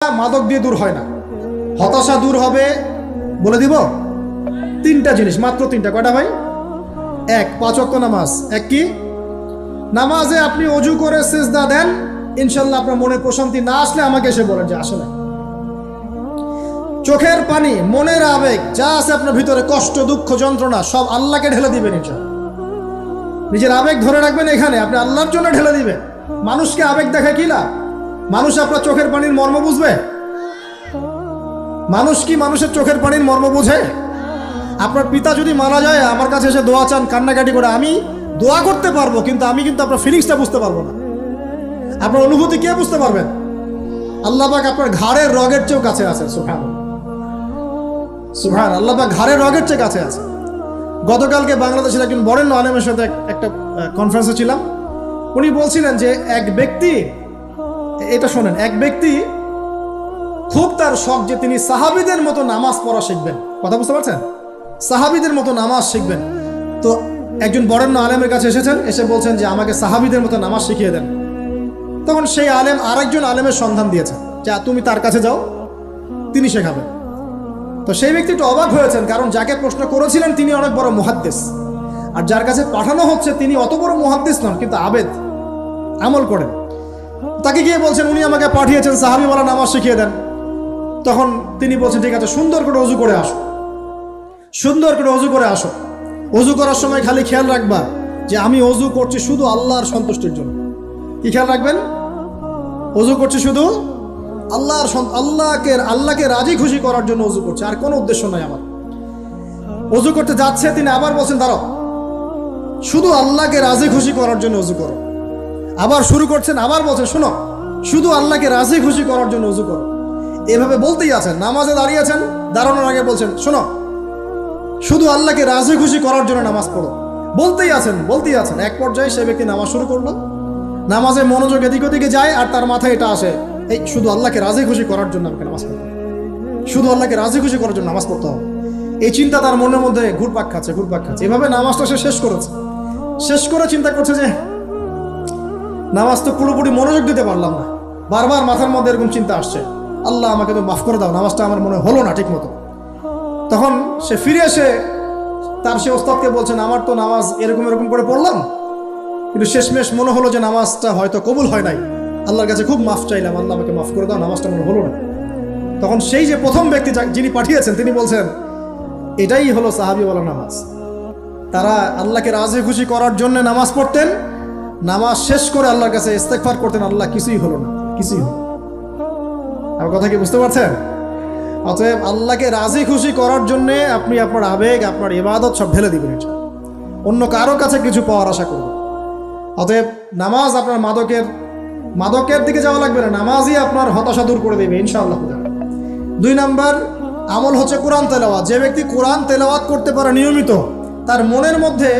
মাদক দিয়ে দূর হয় না। হতাশা দূর হবে বলে দিব তিনটা জিনিস, মাত্র তিনটা। কয়টা ভাই? এক, 5 ওয়াক্ত নামাজ। এক কি? নামাজে আপনি অজু করে সিজদা দেন, ইনশাল্লাহ আপনার মনে প্রশান্তি না আসলে আমাকে এসে বলেন যে আসলে। চোখের পানি, মনের আবেগ যা আছে আপনার ভিতরে, কষ্ট, দুঃখ, যন্ত্রণা, সব আল্লাহকে ঢেলে দিবেন ইনশাল্লাহ। নিজের আবেগ ধরে রাখবেন এখানে, আপনি আল্লাহর জন্য ঢেলে দিবেন। মানুষকে আবেগ দেখে কি লাভ? মানুষ আপনার চোখের পানির মর্ম বুঝবে? মানুষ কি মানুষের চোখের পানির মর্ম বুঝে? আপনার পিতা যদি মারা যায়, আমার কাছে এসে দোয়া চান কান্নাকাটি করে, আমি দোয়া করতে পারবো, কিন্তু আমি কিন্তু আপনার ফিলিংসটা বুঝতে পারবো না। আপনার অনুভূতি কে বুঝতে পারবেন? আল্লাহ পাক আপনার ঘাড়ের রগের চেয়েও কাছে আছে। সুবহানাল্লাহ, সুবহান আল্লাহ পাক ঘাড়ের রগের চেয়ে কাছে আছে। গতকালকে বাংলাদেশের একজন বরেণ্য আলেমের সাথে একটা কনফারেন্সে ছিলাম। উনি বলছিলেন যে এক ব্যক্তি, এটা শোনেন, এক ব্যক্তি খুব তার শখ যে তিনি সাহাবীদের মতো নামাজ পড়া শিখবেন। কথা বুঝতে পারছেন? সাহাবীদের মতো নামাজ শিখবেন। তো একজন বরেণ্য আলেমের কাছে এসেছেন, এসে বলছেন যে আমাকে সাহাবীদের মতো নামাজ শিখিয়ে দেন। তখন সেই আলেম আরেকজন আলেমের সন্ধান দিয়েছেন, যা তুমি তার কাছে যাও, তিনি শেখাবেন। তো সেই ব্যক্তি একটু অবাক হয়েছেন, কারণ যাকে প্রশ্ন করেছিলেন তিনি অনেক বড় মুহাদ্দিস, আর যার কাছে পাঠানো হচ্ছে তিনি অত বড় মুহাদ্দিস নন, কিন্তু আবেদ, আমল করেন। তাকে গিয়ে বলছেন উনি আমাকে পাঠিয়েছেন সাহাবী বলা নামাজ শিখিয়ে দেন। তখন তিনি বলছেন ঠিক আছে, সুন্দর করে অজু করে আসো, সুন্দর করে অজু করে আসো। অজু করার সময় খালি খেয়াল রাখবা যে আমি অজু করছি শুধু আল্লাহর সন্তুষ্টির জন্য। কি খেয়াল রাখবেন? অজু করছি শুধু আল্লাহকে রাজি খুশি করার জন্য অজু করছে, আর কোনো উদ্দেশ্য নাই আমার। অজু করতে যাচ্ছে, তিনি আবার বলছেন দাঁড়াও, শুধু আল্লাহকে রাজি খুশি করার জন্য অজু করো। আবার শুরু করছেন, আবার বলছেন শোনো, শুধু আল্লাহকে রাজি খুশি করার জন্য অজু করো। এভাবে বলতেই আছেন। নামাজে দাঁড়িয়েছেন, দাঁড়ানোর আগে বলছেন শোনো, শুধু আল্লাহকে রাজি খুশি করার জন্য নামাজ পড়ো। বলতেই আছেন, বলতেই আছেন। এক পর্যায়ে সে ব্যক্তি নামাজ শুরু করলো, নামাজে মনোযোগ এদিক ওদিকে যায়, আর তার মাথায় এটা আসে, এই শুধু আল্লাহকে রাজি খুশি করার জন্য আমাকে নামাজ পড়তে হবে, শুধু আল্লাহকে রাজি খুশি করার জন্য নামাজ পড়তে হবে। এই চিন্তা তার মনের মধ্যে ঘুরপাক খাচ্ছে, ঘুরপাক খাচ্ছে। এভাবে নামাজটা সে শেষ করেছে। শেষ করে চিন্তা করছে যে নামাজ তো পুরোপুরি মনোযোগ দিতে পারলাম না। বারবার মাথার মধ্যে এরকম চিন্তা আসছে, আল্লাহ আমাকে তো মাফ করে দাও, নামাজটা আমার মনে হলো না ঠিক মতো। তখন সে ফিরে এসে তার সে ওস্তাদকে বলছেন আমার তো নামাজ এরকম এরকম করে পড়লাম, কিন্তু শেষমেশ মনে হলো যে নামাজটা হয়তো কবুল হয় নাই, আল্লাহর কাছে খুব মাফ চাইলাম, আল্লাহ আমাকে মাফ করে দাও, নামাজটা মনে হলো না। তখন সেই যে প্রথম ব্যক্তি যিনি পাঠিয়েছেন তিনি বলছেন এটাই হলো সাহাবী বলা নামাজ। তারা আল্লাহকে রাজি খুশি করার জন্য নামাজ পড়তেন, নামাজ শেষ করে আল্লাহর কাছে ইস্তেগফার করতেন, আল্লাহ কিছুই হলো না, কিছুই হলো। আমার কথা কি বুঝতে পারছেন? অতএব আল্লাহকে রাজি খুশি করার জন্যে আপনি আপনার আবেগ, আপনার ইবাদত সব ঢেলে দিবেন, অন্য কারো কাছে কিছু পাওয়ার আশা করবেন। অতএব নামাজ আপনার মাদকের দিকে যাওয়া লাগবে না, নামাজই আপনার হতাশা দূর করে দেবে ইনশাআল্লাহ। 2 নাম্বার আমল হচ্ছে কোরআন তেলাওয়াত। যে ব্যক্তি কোরআন তেলাওয়াত করতে পারে নিয়মিত, তার মনের মধ্যে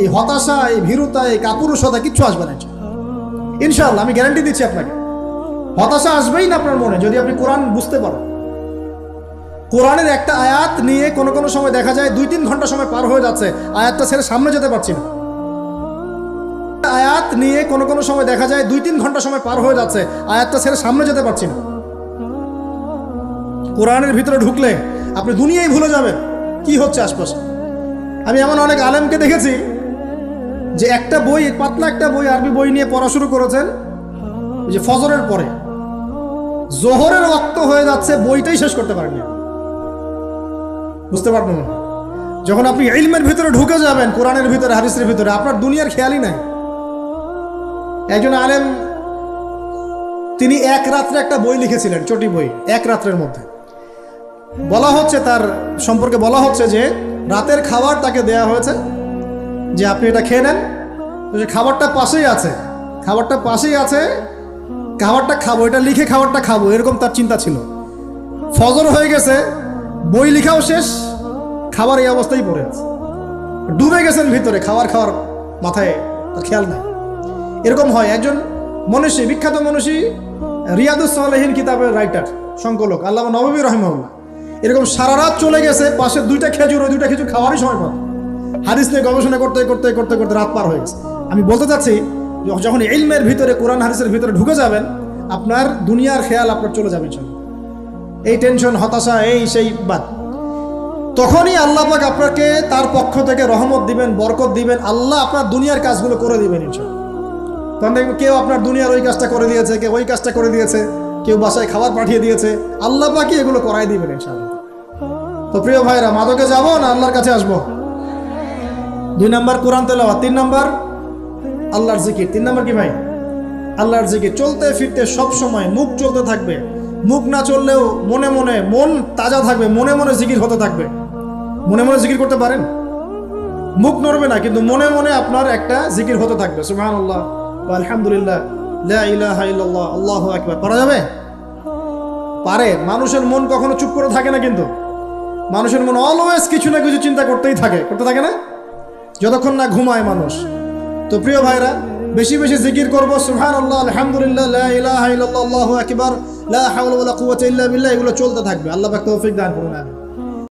এই হতাশা, এই ভীরুতা, এই কাপুরুষতা কিচ্ছু আসবে না ইনশাআল্লাহ। আমি গ্যারান্টি দিচ্ছি আপনাকে, হতাশা আসবেই না আপনার মনে যদি আপনি কোরআন বুঝতে পারেন। কোরআনের একটা আয়াত নিয়ে কোনো সময় দেখা যায় 2-3 ঘন্টা সময় পার হয়ে যাচ্ছে, আয়াতটা ছেড়ে সামনে যেতে পারছি না। আয়াত নিয়ে কোনো সময় দেখা যায় 2-3 ঘন্টা সময় পার হয়ে যাচ্ছে, আয়াতটা ছেড়ে সামনে যেতে পারছি না। কোরআনের ভিতরে ঢুকলে আপনি দুনিয়াই ভুলে যাবেন কি হচ্ছে আশপাশে। আমি এমন অনেক আলেমকে দেখেছি যে একটা বই, পাতলা একটা বই, আরবি বই নিয়ে পড়া শুরু করেছেন, যে ফজরের পরে জোহরের ওয়াক্ত হয়ে যাচ্ছে, বইটাই শেষ করতে পারেননি। বুঝতে পারবেন না, যখন আপনি ইলমের ভিতরে ঢুকে যাবেন, কোরআনের ভিতরে, হাদিসের ভিতরে, আপনার দুনিয়ার খেয়ালই নাই। একজন আলেম তিনি এক রাত্রে একটা বই লিখেছিলেন, চটি বই, এক রাত্রের মধ্যে। বলা হচ্ছে তার সম্পর্কে বলা হচ্ছে যে রাতের খাবার তাকে দেয়া হয়েছে যে আপনি এটা খেয়ে নেন। যে খাবারটা পাশেই আছে, খাবারটা পাশেই আছে, খাবারটা খাবো, এটা লিখে খাবারটা খাবো, এরকম তার চিন্তা ছিল। ফজর হয়ে গেছে, বই লিখাও শেষ, খাবার এই অবস্থায় পড়ে আছে, ডুবে গেছেন ভিতরে, খাওয়ার মাথায় তার খেয়াল নাই। এরকম হয়। একজন মনীষী, বিখ্যাত মনীষী, রিয়াদুস সালেহীন কিতাবের রাইটার, সংকলক আল্লামা নববী রাহিমাহুল্লাহ, এরকম সারা রাত চলে গেছে, পাশে 2টা খেজুর, ওই 2টা খেজুর খাওয়ারই সময় পান। হাদিস নিয়ে গবেষণা করতে করতে করতে করতে রাত পার হয়ে গেছে। আমি বলতে চাচ্ছি, যখন ইলমের ভিতরে, কোরআন হাদিসের ভিতরে ঢুকে যাবেন, আপনার দুনিয়ার খেয়াল আপনার চলে যাবে। এই টেনশন, হতাশা, এই সেই বাদ, তখনই আল্লাহ পাক আপনাকে তার পক্ষ থেকে রহমত দিবেন, বরকত দিবেন, আল্লাহ আপনার দুনিয়ার কাজগুলো করে দিবেন ইনশাআল্লাহ। তখন দেখবেন কেউ আপনার দুনিয়ার ওই কাজটা করে দিয়েছে, কেউ ওই কাজটা করে দিয়েছে, কেউ বাসায় খাবার পাঠিয়ে দিয়েছে, আল্লাহ পাকই এগুলো করাই দিবেন ইনশাআল্লাহ। তো প্রিয় ভাইরা, মাদকে যাব না আল্লাহর কাছে আসবো? 2 নম্বর কোরআন তেলাওয়াত, 3 নম্বর আল্লাহর জিকির। 3 নম্বর কি ভাই? আল্লাহর জিকির। চলতে ফিরতে সব সময় মুখ চলতে থাকবে, মুখ না চললেও মনে মনে মন তাজা থাকবে, মনে মনে জিকির হতে থাকবে। মনে মনে জিকির করতে পারেন? মুখ নড়বে না, কিন্তু মনে মনে আপনার একটা জিকির হতে থাকবে, সুবহানাল্লাহ ওয়া আলহামদুলিল্লাহ, লা ইলাহা ইল্লাল্লাহ, আল্লাহু আকবার। পারা যাবে? পারে। মানুষের মন কখনো চুপ করে থাকে না, কিন্তু মানুষের মন অলওয়েজ কিছু না কিছু চিন্তা করতেই থাকে, করতে থাকে না, যতক্ষণ না ঘুমায় মানুষ। তো প্রিয় ভাইরা, বেশি বেশি জিকির করবো, সুবহানাল্লাহ, আলহামদুলিল্লাহ, লা ইলাহা ইল্লাল্লাহ, আল্লাহু আকবার, লা হাওলা ওয়ালা কুওয়াতা ইল্লা বিল্লাহ, এগুলো চলতে থাকবে। আল্লাহ পাক তৌফিক দান করুন। আমিন।